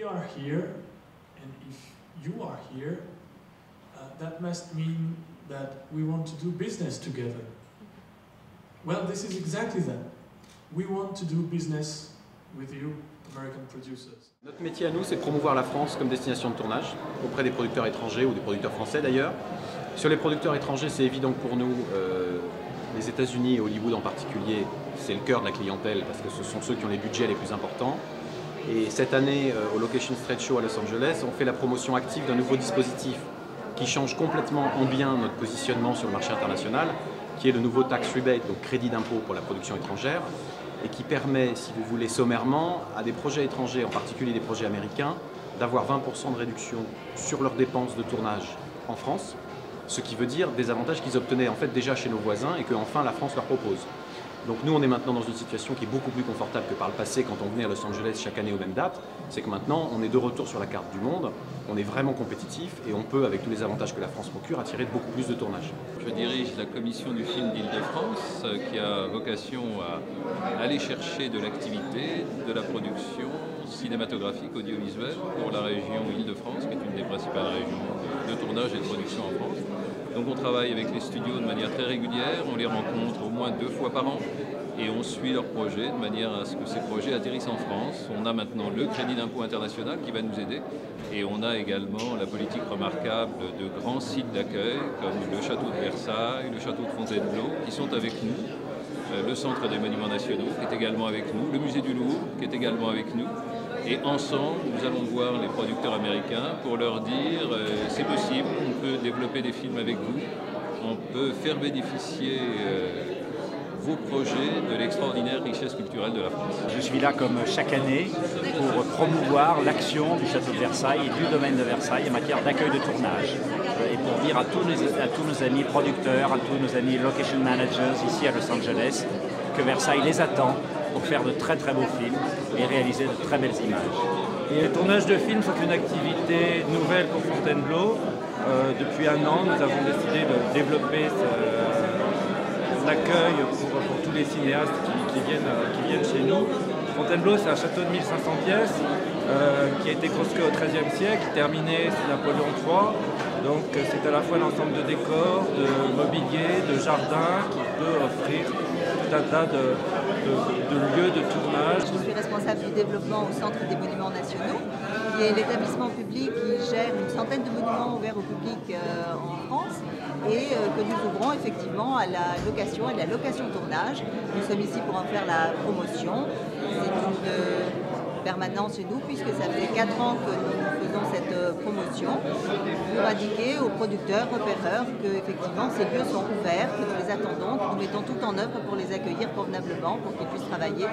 are here, and if you are here, that must mean that we want to do business together. Well, this is exactly that. We want to do business with you, American producers. Notre métier à nous, c'est de promouvoir la France comme destination de tournage, auprès des producteurs étrangers ou des producteurs français d'ailleurs. Sur les producteurs étrangers, c'est évident que pour nous, les États-Unis et Hollywood en particulier, c'est le cœur de la clientèle parce que ce sont ceux qui ont les budgets les plus importants. Et cette année, au Location Trade Show à Los Angeles, on fait la promotion active d'un nouveau dispositif qui change complètement en bien notre positionnement sur le marché international, qui est le nouveau tax rebate, donc crédit d'impôt pour la production étrangère, et qui permet, si vous voulez sommairement, à des projets étrangers, en particulier des projets américains, d'avoir 20% de réduction sur leurs dépenses de tournage en France, ce qui veut dire des avantages qu'ils obtenaient en fait déjà chez nos voisins et qu'enfin la France leur propose. Donc nous, on est maintenant dans une situation qui est beaucoup plus confortable que par le passé quand on venait à Los Angeles chaque année aux mêmes dates. C'est que maintenant, on est de retour sur la carte du monde, on est vraiment compétitif et on peut, avec tous les avantages que la France procure, attirer beaucoup plus de tournages. Je dirige la commission du film d'Île-de-France qui a vocation à aller chercher de l'activité, de la production cinématographique, audiovisuelle pour la région Île-de-France, qui est une des principales régions de tournage et de production en France. Donc on travaille avec les studios de manière très régulière, on les rencontre au moins 2 fois par an et on suit leurs projets de manière à ce que ces projets atterrissent en France. On a maintenant le crédit d'impôt international qui va nous aider et on a également la politique remarquable de grands sites d'accueil comme le château de Versailles, le château de Fontainebleau qui sont avec nous, le centre des monuments nationaux qui est également avec nous, le musée du Louvre qui est également avec nous. Et ensemble, nous allons voir les producteurs américains pour leur dire c'est possible, on peut développer des films avec vous, on peut faire bénéficier vos projets de l'extraordinaire richesse culturelle de la France. Je suis là comme chaque année pour promouvoir l'action du château de Versailles et du domaine de Versailles en matière d'accueil de tournage. Et pour dire à tous nos amis producteurs, à tous nos amis location managers ici à Los Angeles que Versailles les attend pour faire de très très beaux films et réaliser de très belles images. Et le tournage de films, c'est une activité nouvelle pour Fontainebleau. Depuis 1 an, nous avons décidé de développer l'accueil pour tous les cinéastes qui viennent chez nous. Fontainebleau, c'est un château de 1500 pièces qui a été construit au XIIIe siècle, terminé sous Napoléon III. Donc c'est à la fois l'ensemble de décors, de mobilier, de jardins qui peut offrir tout un tas de lieux de tournage. Je suis responsable du développement au Centre des Monuments Nationaux, qui est l'établissement public qui gère une centaine de monuments ouverts au public en France et que nous ouvrons effectivement à la location et à la location tournage. Nous sommes ici pour en faire la promotion. C'est une permanence chez nous puisque ça fait 4 ans que nous faisons cette promotion pour indiquer aux producteurs, repéreurs que effectivement ces lieux sont ouverts, que nous les attendons, que nous mettons tout en œuvre pour les accueillir convenablement, pour qu'ils puissent travailler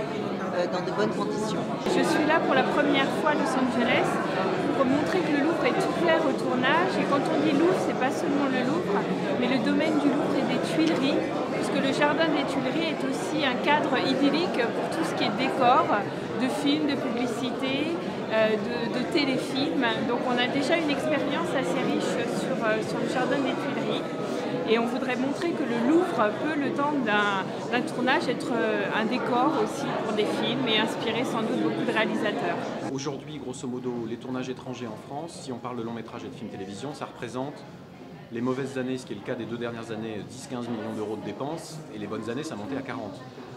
dans de bonnes conditions. Je suis là pour la première fois à Los Angeles pour montrer que le Louvre est ouvert au tournage et quand on dit Louvre, c'est pas seulement le Louvre, mais le domaine du Louvre et des Tuileries, puisque le jardin des Tuileries est aussi un cadre idyllique pour tout ce qui est décor, de films, de publicité, de téléfilms. Donc on a déjà une expérience assez riche sur le jardin des Tuileries. Et on voudrait montrer que le Louvre peut, le temps d'un tournage, être un décor aussi pour des films et inspirer sans doute beaucoup de réalisateurs. Aujourd'hui, grosso modo, les tournages étrangers en France, si on parle de long métrage et de film télévision, ça représente les mauvaises années, ce qui est le cas des 2 dernières années, 10-15 millions d'euros de dépenses, et les bonnes années, ça montait à 40.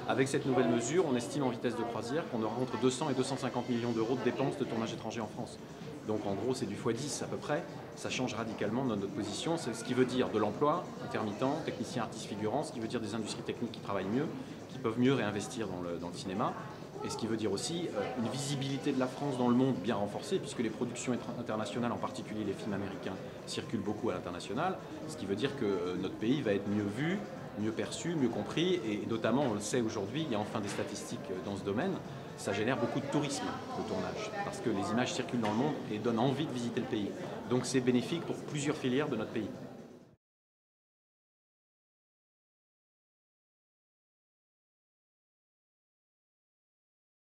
Avec cette nouvelle mesure, on estime en vitesse de croisière qu'on aura entre 200 et 250 millions d'euros de dépenses de tournage étranger en France. Donc en gros, c'est du x10 à peu près. Ça change radicalement notre position. C'est ce qui veut dire de l'emploi, intermittent, techniciens, artistes, figurants, ce qui veut dire des industries techniques qui travaillent mieux, qui peuvent mieux réinvestir dans le cinéma. Et ce qui veut dire aussi une visibilité de la France dans le monde bien renforcée, puisque les productions internationales, en particulier les films américains, circulent beaucoup à l'international. Ce qui veut dire que notre pays va être mieux vu, mieux perçu, mieux compris, et notamment, on le sait aujourd'hui, il y a enfin des statistiques dans ce domaine, ça génère beaucoup de tourisme, le tournage, parce que les images circulent dans le monde et donnent envie de visiter le pays. Donc c'est bénéfique pour plusieurs filières de notre pays.